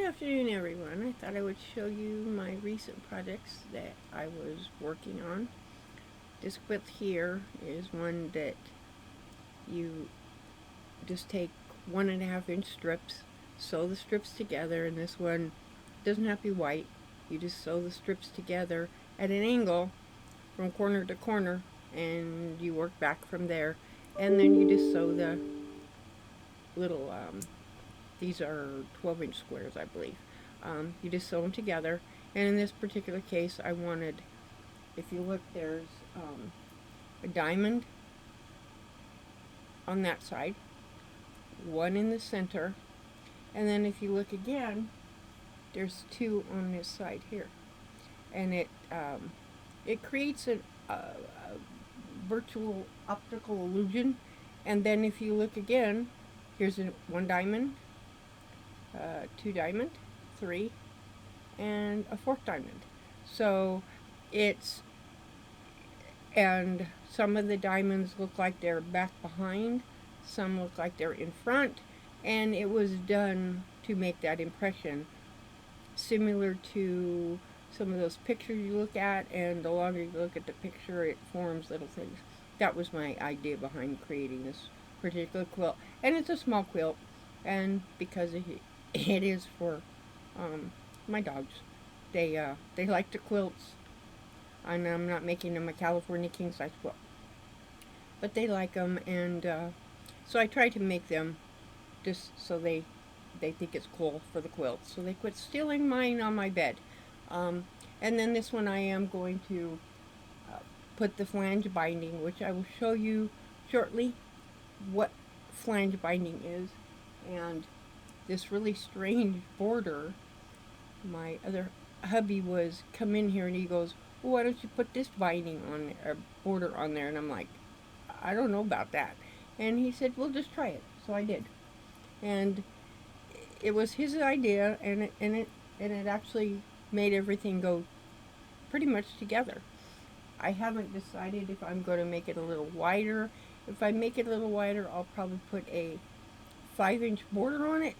afternoon, everyone. I thought I would show you my recent projects that I was working on. This quilt here is one that you just take 1.5 inch strips, sew the strips together, and this one doesn't have to be white. You just sew the strips together at an angle from corner to corner, and you work back from there. And then you just sew the little these are 12-inch squares, I believe. You just sew them together. And in this particular case, I wanted, if you look, there's a diamond on that side, one in the center, and then if you look again, there's two on this side here. And it creates a virtual optical illusion. And then if you look again, here's one diamond, two diamond, three, and a fourth diamond. So it's, and some of the diamonds look like they're back behind, some look like they're in front, and it was done to make that impression, similar to some of those pictures you look at, and the longer you look at the picture, it forms little things. That was my idea behind creating this particular quilt. And it's a small quilt, and because it is for my dogs. They like the quilts, and I'm not making them a California king size quilt, but they like them, and so I try to make them just so they think it's cool for the quilt, so they quit stealing mine on my bed. And then this one I am going to put the flange binding, which I will show you shortly what flange binding is. And this really strange border, my other hubby was come in here and he goes, well, why don't you put this binding on a border on there? And I'm like, I don't know about that. And he said, well, just try it. So I did, and it was his idea, and it actually made everything go pretty much together. I haven't decided if I'm going to make it a little wider. If I make it a little wider, I'll probably put a 5-inch border on it,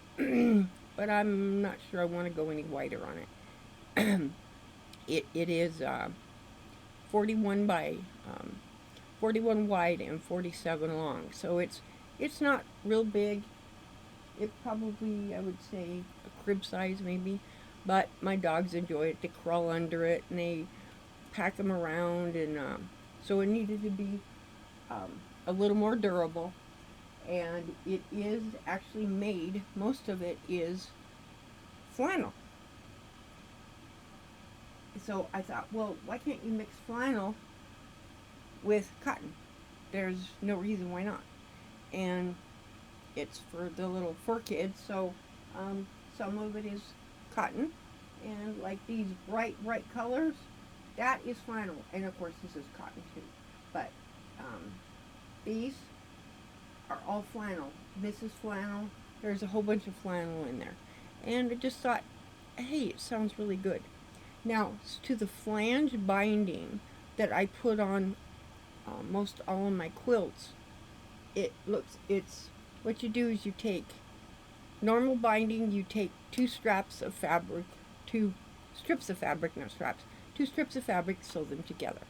but I'm not sure I want to go any wider on it. It is 41 by 41 wide and 47 long, so it's not real big. It probably, I would say, a crib size maybe, but my dogs enjoy it. They crawl under it and they pack them around, and so it needed to be a little more durable. And it is actually made, most of it is flannel. So I thought, well, why can't you mix flannel with cotton? There's no reason why not. And it's for the little fur kids, so some of it is cotton, and like these bright colors, that is flannel, and of course this is cotton too. But these are all flannel. This is flannel. There's a whole bunch of flannel in there, and I just thought, hey, it sounds really good. Now, to the flange binding that I put on most all of my quilts, it's what you do is you take normal binding, you take two strips of fabric, sew them together.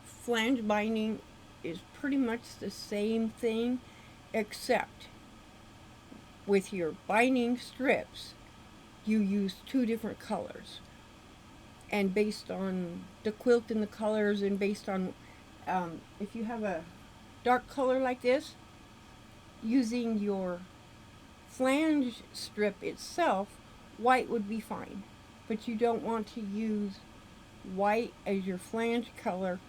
Flange binding is pretty much the same thing, except with your binding strips, you use two different colors. And based on the quilt and the colors, and based on if you have a dark color like this, using your flange strip itself, white would be fine. But you don't want to use white as your flange color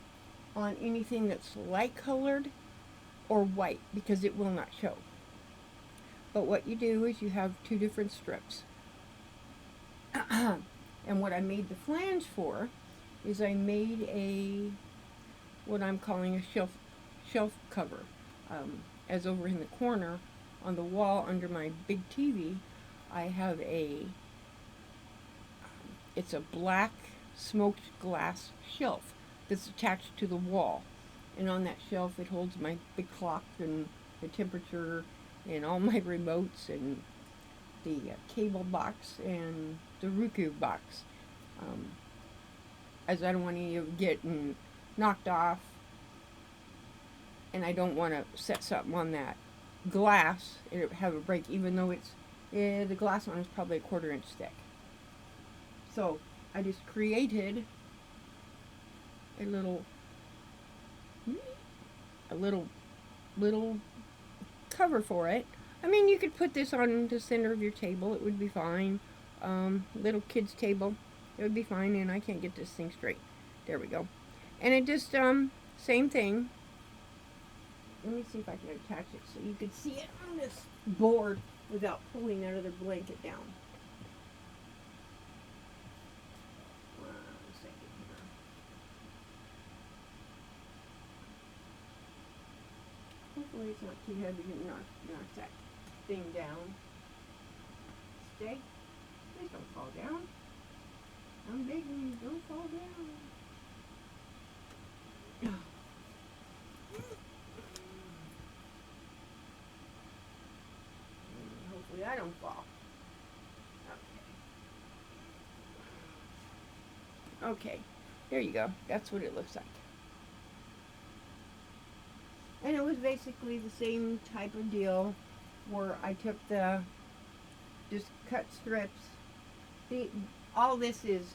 on anything that's light colored or white, because it will not show. But what you do is you have two different strips. And what I made the flange for is I made what I'm calling a shelf cover. As over in the corner on the wall under my big TV, I have it's a black smoked glass shelf that's attached to the wall. And on that shelf it holds my big clock and the temperature and all my remotes and the cable box and the Roku box, as I don't want any of it getting knocked off, and I don't want to set something on that glass and it have a break, even though the glass one is probably a 1/4 inch thick. So I just created a little little cover for it. I mean, you could put this on the center of your table. It would be fine. Little kids' table. It would be fine. And I can't get this thing straight. There we go. And it just, same thing. Let me see if I can attach it so you can see it on this board without pulling that other blanket down. One second here. Hopefully it's not too heavy to knock that thing down. Stay. Please don't fall down. I'm begging you, don't fall down. Hopefully I don't fall. Okay. Okay. There you go. That's what it looks like. And it was basically the same type of deal where I took just cut strips. All this is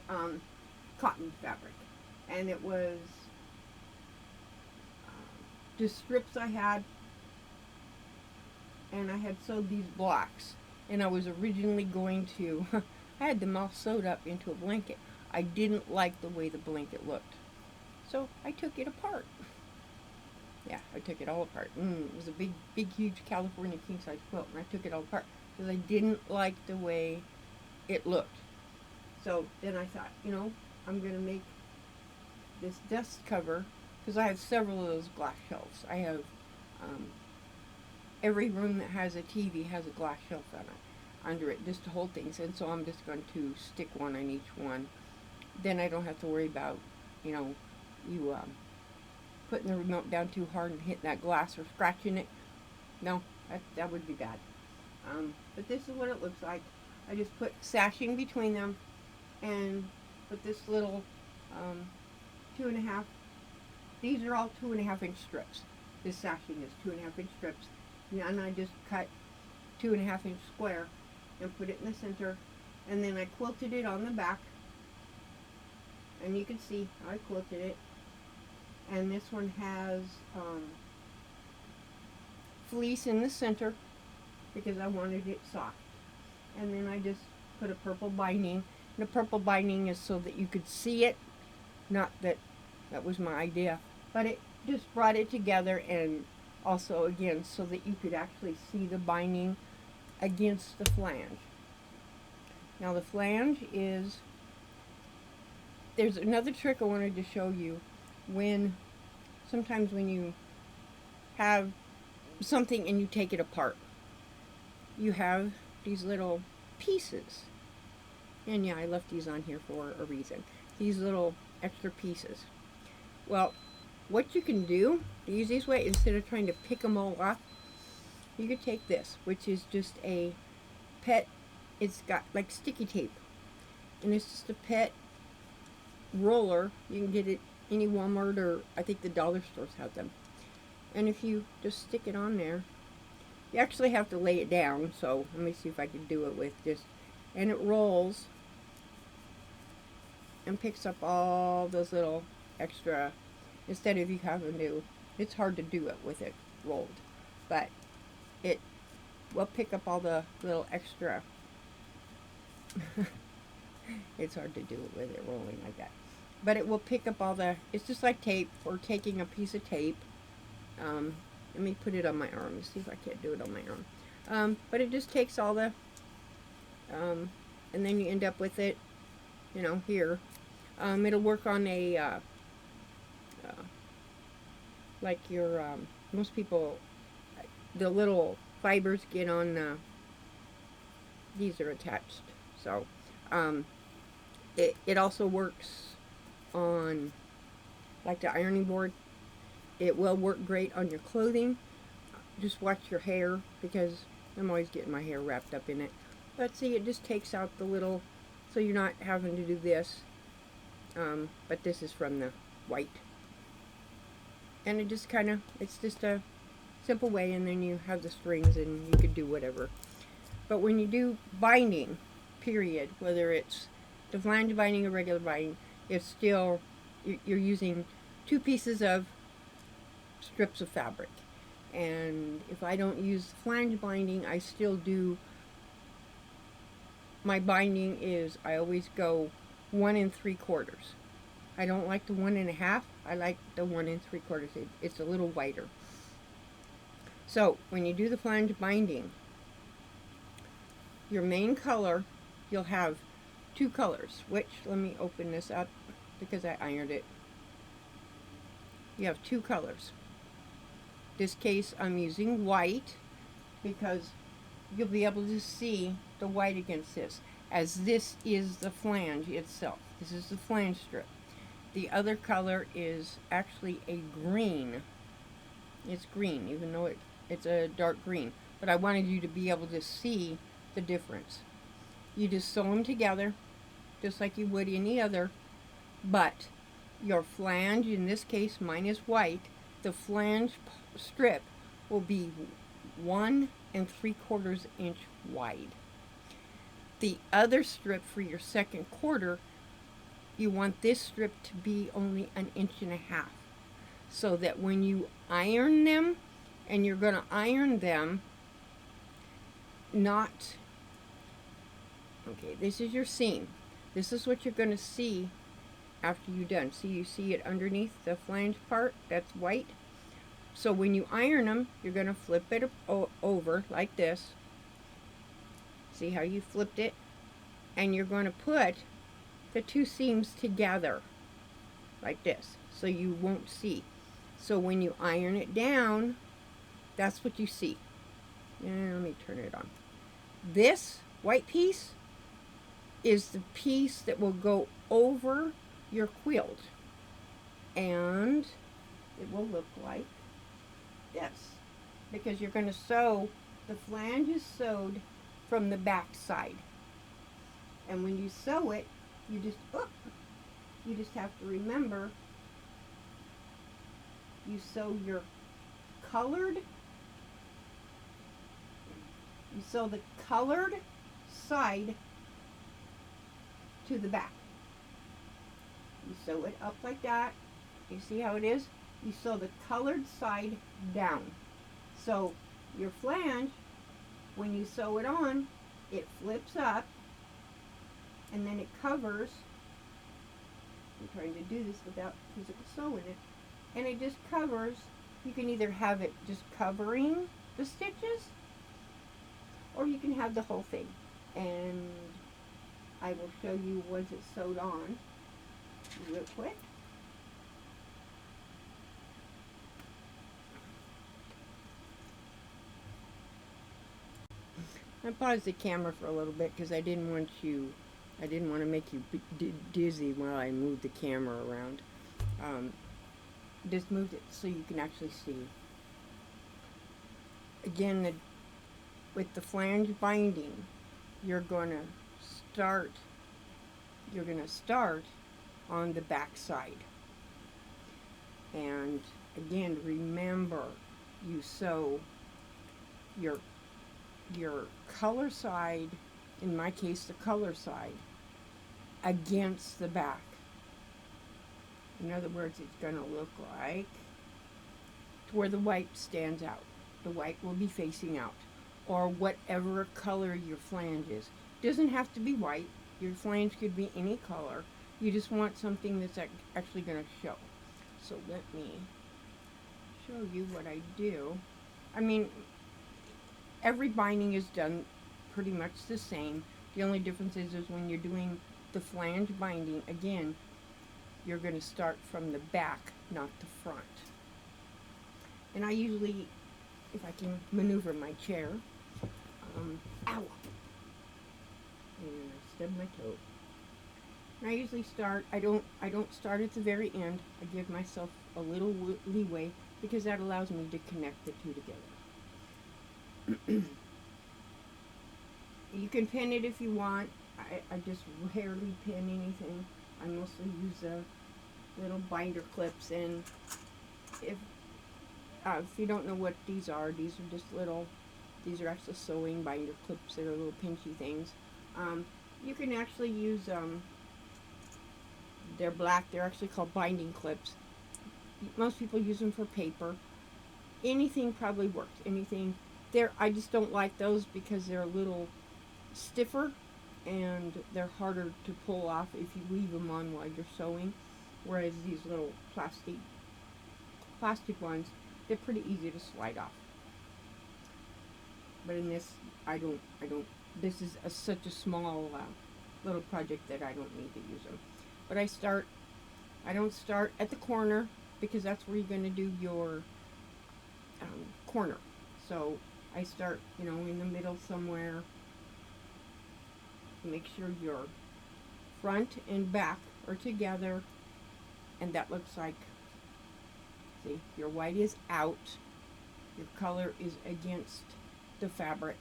cotton fabric. And it was just strips I had. And I had sewed these blocks. And I was originally going to, I had them all sewed up into a blanket. I didn't like the way the blanket looked. So I took it apart. Yeah, I took it all apart. It was a big, huge California king-size quilt, and I took it all apart because I didn't like the way it looked. So then I thought, I'm going to make this dust cover, because I have several of those glass shelves. I have, every room that has a TV has a glass shelf on it, under it, just to hold things, and so I'm just going to stick one on each one. Then I don't have to worry about, putting the remote down too hard and hitting that glass or scratching it. No, that would be bad. But this is what it looks like. I just put sashing between them and put this little 2.5. These are all 2.5 inch strips. This sashing is 2.5 inch strips. And I just cut 2.5 inch square and put it in the center. And then I quilted it on the back. And you can see how I quilted it. And this one has fleece in the center because I wanted it soft. And then I just put a purple binding. And the purple binding is so that you could see it. Not that was my idea. But it just brought it together, and also, again, so that you could actually see the binding against the flange. Now the flange is, there's another trick I wanted to show you. Sometimes when you have something and you take it apart, you have these little pieces. And yeah, I left these on here for a reason. These little extra pieces. Well, what you can do, the easiest way, instead of trying to pick them all off, you could take this, which is just a pet, it's got like sticky tape. And it's just a pet roller. You can get it any Walmart, or I think the dollar stores have them. And if you just stick it on there, you actually have to lay it down. So let me see if I can do it with just, and it rolls and picks up all those little extra, instead of you having to, it's hard to do it with it rolled, but it will pick up all the little extra. It's hard to do it with it rolling like that. But it will pick up all it's just like tape, or taking a piece of tape. Let me put it on my arm. Let's see if I can't do it on my arm. But it just takes all the, and then you end up with it, here. It'll work on a, like your, most people, the little fibers get on, these are attached. So, it also works on, like, the ironing board. It will work great on your clothing. Just watch your hair, because I'm always getting my hair wrapped up in it. But see, it just takes out the little, so you're not having to do this. But this is from the white. And it just kind of, it's just a simple way, and then you have the strings and you could do whatever. But when you do binding, period, whether it's the flange binding or regular binding, it's still, you're using 2 pieces of strips of fabric. And if I don't use flange binding, I still do, my binding is, I always go 1 3/4. I don't like the 1 1/2. I like the 1 3/4. It's a little wider. So when you do the flange binding, your main color, you'll have 2 colors, which, let me open this up because I ironed it. You have 2 colors. This case I'm using white because you'll be able to see the white against this, as this is the flange itself. This is the flange strip. The other color is actually a green. It's green, even though it's a dark green. But I wanted you to be able to see the difference. You just sew them together, just like you would any other, but your flange, in this case mine is white, the flange strip will be 1 3/4 inch wide. The other strip for your second quarter, you want this strip to be only 1 1/2 inches, so that when you iron them, and you're going to iron them, not, okay, this is your seam. This is what you're going to see after you're done. See, you see it underneath the flange part, that's white. So when you iron them, you're going to flip it over like this. See how you flipped it? And you're going to put the 2 seams together like this, so you won't see. So when you iron it down, that's what you see. And let me turn it on. This white piece is the piece that will go over your quilt, and it will look like this, because you're going to sew, the flange is sewed from the back side, and when you sew it, you just have to remember, you sew your colored, you sew the colored side to the back. You sew it up like that. You see how it is? You sew the colored side down. So your flange, when you sew it on, it flips up, and then it covers. I'm trying to do this without physical sewing it. And it just covers. You can either have it just covering the stitches, or you can have the whole thing. And I will show you once it's sewed on real quick. I paused the camera for a little bit because I didn't want to make you dizzy while I moved the camera around. Just moved it so you can actually see. Again, with the flange binding, you're going to start on the back side. And again, remember, you sew your color side, in my case the color side, against the back. In other words, it's going to look like to where the white stands out. The white will be facing out, or whatever color your flange is. It doesn't have to be white. Your flange could be any color. You just want something that's actually going to show. So let me show you what I do. I mean, every binding is done pretty much the same. The only difference is when you're doing the flange binding, again, you're going to start from the back, not the front. And I usually, if I can maneuver my chair, ow! And I stubbed my toe. And I usually start, I don't start at the very end. I give myself a little leeway because that allows me to connect the two together. You can pin it if you want. I just rarely pin anything. I mostly use little binder clips, and if you don't know what these are just little, these are actually sewing binder clips. They're little pinchy things. You can actually use, they're black, they're actually called binding clips. Most people use them for paper. Anything probably works. Anything. I just don't like those because they're a little stiffer and they're harder to pull off if you leave them on while you're sewing. Whereas these little plastic ones, they're pretty easy to slide off. But in this, I don't, this is such a small little project that I don't need to use them. But I don't start at the corner because that's where you're going to do your corner. So I start, in the middle somewhere. Make sure your front and back are together, and that looks like, see, your white is out, your color is against the fabric.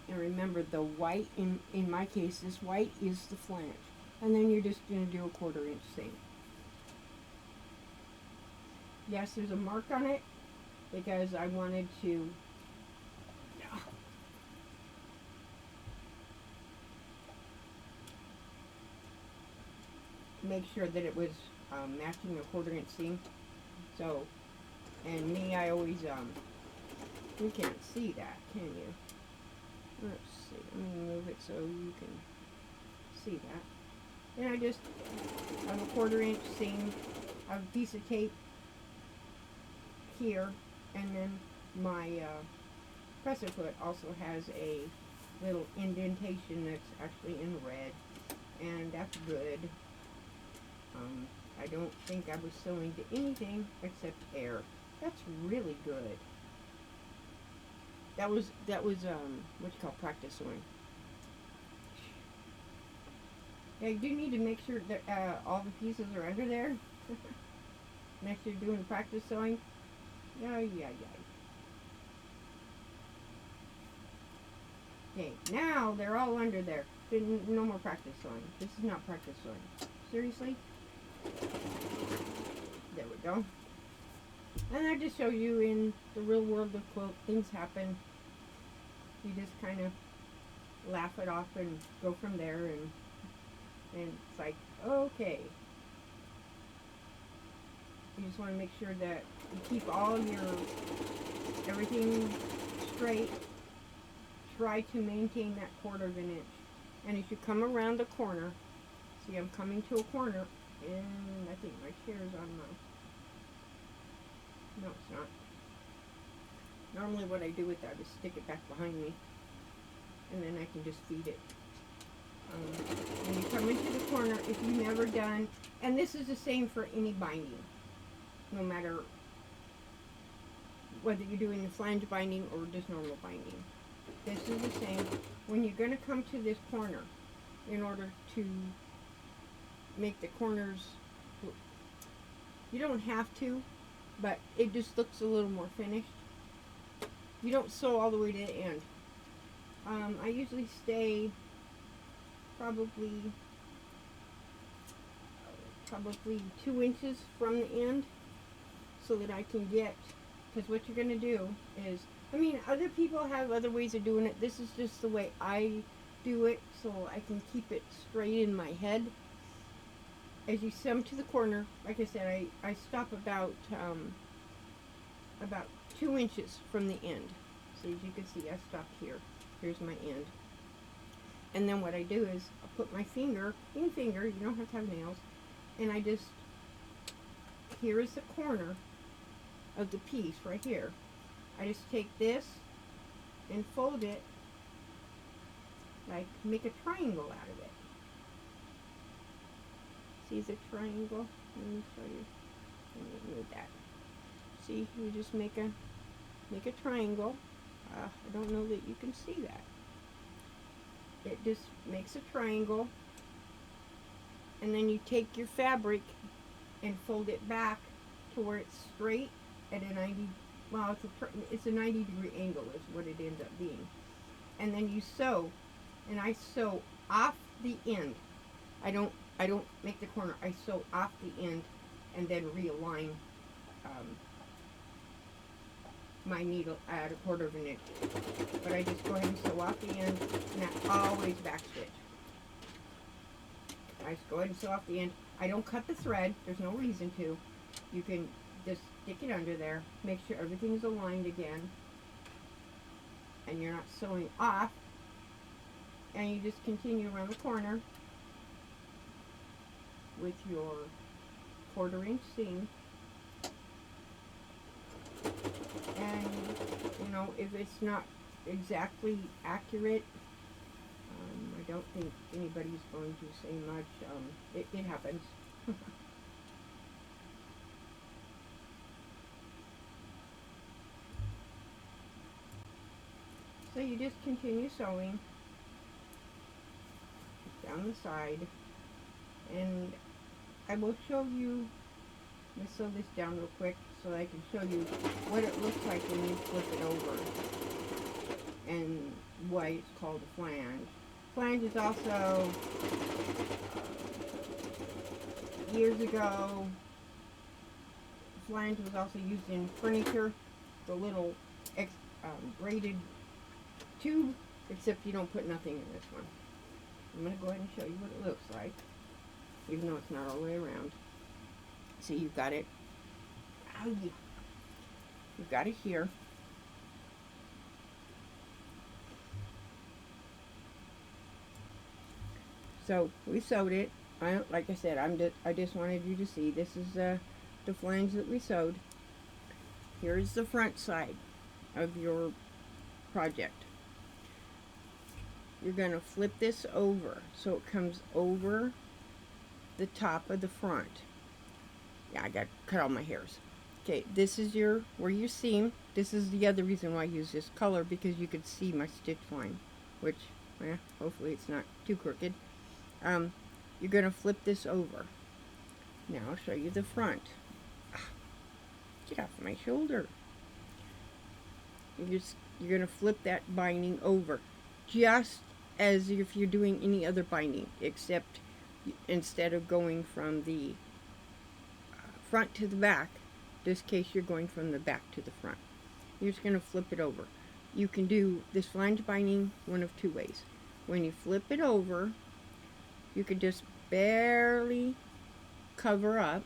And remember, the white, in my case, this white is the flange. And then you're just going to do a 1/4 inch seam. Yes, there's a mark on it because I wanted to make sure that it was matching a 1/4 inch seam. So, and me, I always, you can't see that, can you? Let's see, I'm going to move it so you can see that. And I just have a 1/4 inch seam, I have a piece of tape here, and then my presser foot also has a little indentation that's actually in red, and that's good. I don't think I was sewing to anything except air. That's really good. That was what you call practice sewing. Yeah, you do need to make sure that all the pieces are under there. Next you're doing practice sewing. Yeah. Okay, now they're all under there. No more practice sewing. This is not practice sewing. Seriously? There we go. And I just show you in the real world of quilt, things happen. You just kind of laugh it off and go from there, and it's like, okay. You just want to make sure that you keep all everything straight. Try to maintain that 1/4 inch. And if you come around the corner, see, I'm coming to a corner, and I think my chair's on my, no, it's not. Normally what I do with that is stick it back behind me, and then I can just feed it. When you come into the corner, if you've never done, and this is the same for any binding, no matter whether you're doing the flange binding or just normal binding. This is the same. When you're going to come to this corner, in order to make the corners, you don't have to, but it just looks a little more finished. You don't sew all the way to the end. I usually stay probably 2 inches from the end, so that I can get, because what you're going to do is, I mean, other people have other ways of doing it. This is just the way I do it, so I can keep it straight in my head. As you come to the corner, like I said, I stop about 2 inches from the end. So as you can see, I stopped here. Here's my end. And then what I do is I put my finger, you don't have to have nails, and I just, here is the corner of the piece right here. I just take this and fold it, like make a triangle out of it. See the triangle? Let me show you. Let me move that. See, you just make a triangle. I don't know that you can see that. It just makes a triangle, and then you take your fabric and fold it back to where it's straight at a 90. Well, it's a 90-degree angle is what it ends up being. and then you sew, and I sew off the end. I don't make the corner. I sew off the end and then realign um, my needle at 1/4 of an inch. But I just go ahead and sew off the end, and I always back stitch. I just go ahead and sew off the end. I don't cut the thread. There's no reason to. You can just stick it under there. Make sure everything's aligned again. And you're not sewing off. And you just continue around the corner with your 1/4 inch seam. And, you know, if it's not exactly accurate, I don't think anybody's going to say much. It happens. So you just continue sewing down the side, and I will show you. Let me sew this down real quick so I can show you what it looks like when you flip it over and why it's called a flange. Flange is also, years ago, flange was also used in furniture, the little braided tube, except you don't put nothing in this one. I'm going to go ahead and show you what it looks like, even though it's not all the way around. See, you've got it. Oh, yeah. You've got it here. So we sewed it. Like I said, I just wanted you to see. This is the flange that we sewed. Here's the front side of your project. You're going to flip this over so it comes over the top of the front. Yeah, I got to cut all my hairs. Okay, this is where you seam. This is the other reason why I use this color, because you could see my stitch line, which, hopefully it's not too crooked. You're going to flip this over. Now I'll show you the front. Get off my shoulder. You're going to flip that binding over, just as if you're doing any other binding, except instead of going from the front to the back, this case you're going from the back to the front. You're just going to flip it over. You can do this flange binding one of two ways. When you flip it over, you could just barely cover up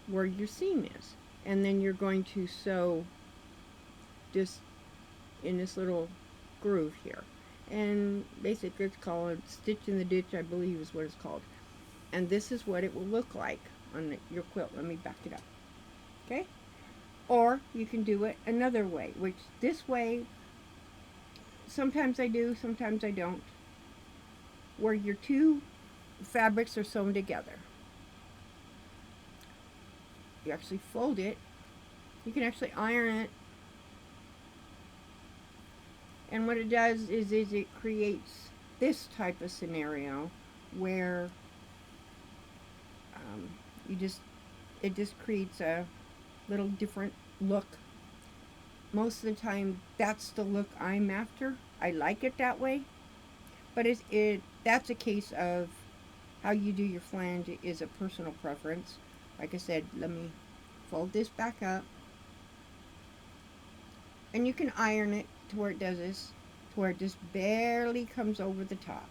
where your seam is, and then you're going to sew just in this little groove here, and basically it's called stitch in the ditch, I believe is what it's called. And this is what it will look like on your quilt. Let me back it up. Okay? Or you can do it another way, which this way, sometimes I do, sometimes I don't, where your two fabrics are sewn together. You actually fold it. You can actually iron it. And what it does is it creates this type of scenario where it just creates a little different look. Most of the time, that's the look I'm after. I like it that way. But that's a case of how you do your flange is a personal preference. Like I said, let me fold this back up. And you can iron it to where it does this, to where it just barely comes over the top.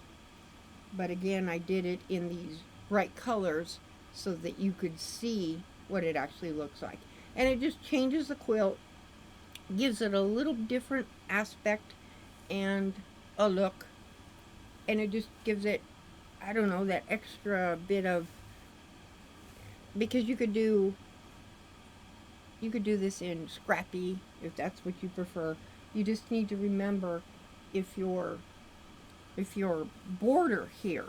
But again, I did it in these bright colors so that you could see what it actually looks like. And it just changes the quilt, gives it a little different aspect and a look. And it just gives it, I don't know, that extra bit of, because you could do this in scrappy if that's what you prefer. You just need to remember if your border here,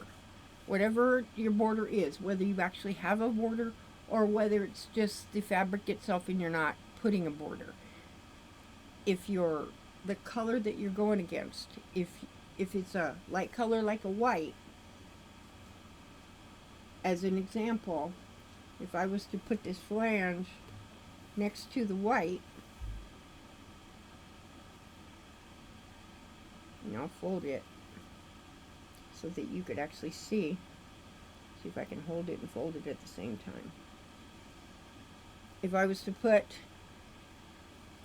whatever your border is, whether you actually have a border or whether it's just the fabric itself and you're not putting a border. If the color that you're going against, if it's a light color like a white, as an example, if I was to put this flange next to the white, binding. I'll fold it so that you could actually see. See if I can hold it and fold it at the same time. If I was to put,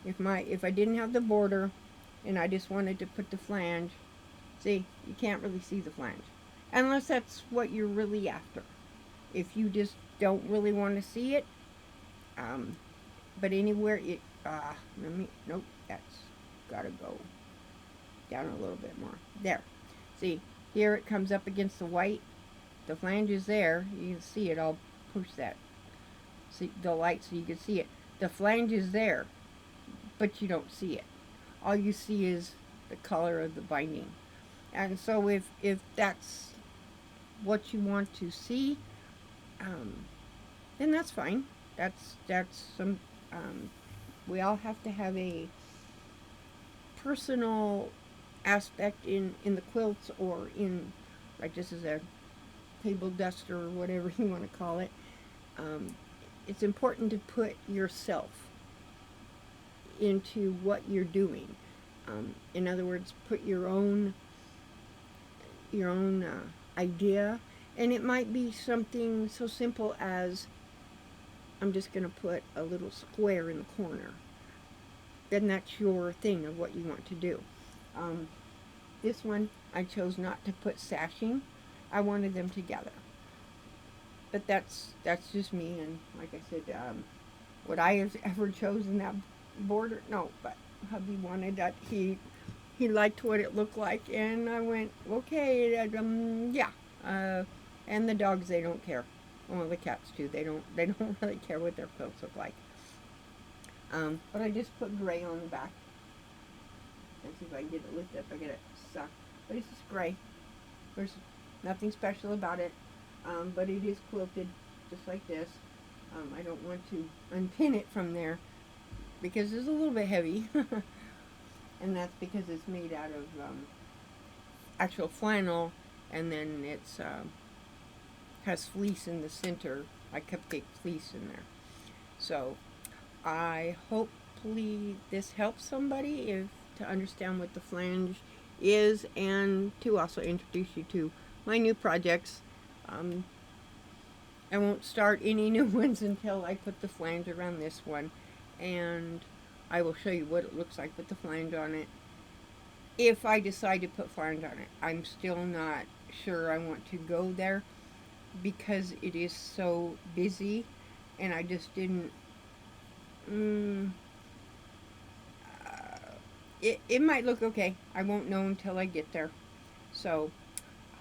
if I didn't have the border and I just wanted to put the flange, see, you can't really see the flange. Unless that's what you're really after. If you just don't really want to see it, but anywhere it, nope, that's gotta go down a little bit more. There. See, here it comes up against the white. The flange is there. You can see it. I'll push that. See the light so you can see it. The flange is there, but you don't see it. All you see is the color of the binding. And so if that's what you want to see, then that's fine. That's some. We all have to have a personal aspect in the quilts, or in, like, this is a table duster or whatever you want to call it. It's important to put yourself into what you're doing. In other words, put your own idea, and it might be something so simple as, I'm just going to put a little square in the corner. Then that's your thing of what you want to do. This one, I chose not to put sashing. I wanted them together. But that's just me, and like I said, would I have ever chosen that border? No, but hubby wanted that. He liked what it looked like, and I went, okay, yeah. And the dogs, they don't care. Well, the cats too. They don't really care what their quilts look like. But I just put gray on the back. Let's see if I can get it lifted up. I get it stuck. But it's just gray. There's nothing special about it. But it is quilted just like this. I don't want to unpin it from there because it's a little bit heavy. And that's because it's made out of actual flannel, and then it's has fleece in the center, like cupcake fleece in there. So I hopefully this helps somebody to understand what the flange is, and to also introduce you to my new projects. I won't start any new ones until I put the flange around this one, and I will show you what it looks like with the flange on it, if I decide to put flange on it. I'm still not sure I want to go there because it is so busy, and I just didn't. It might look okay. I won't know until I get there. So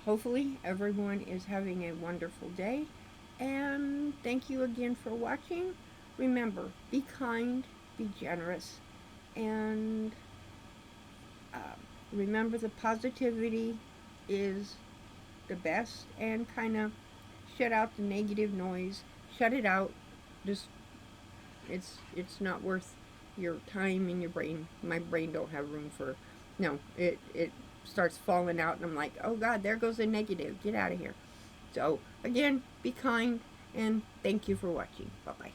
hopefully everyone is having a wonderful day, and thank you again for watching. Remember, be kind, be generous, and remember the positivity is the best, and kind of shut out the negative noise. Shut it out. Just, it's not worth your time and your brain. My brain don't have room for, no, it starts falling out, and I'm like, oh God, there goes the negative. Get out of here. So again, be kind, and thank you for watching. Bye-bye.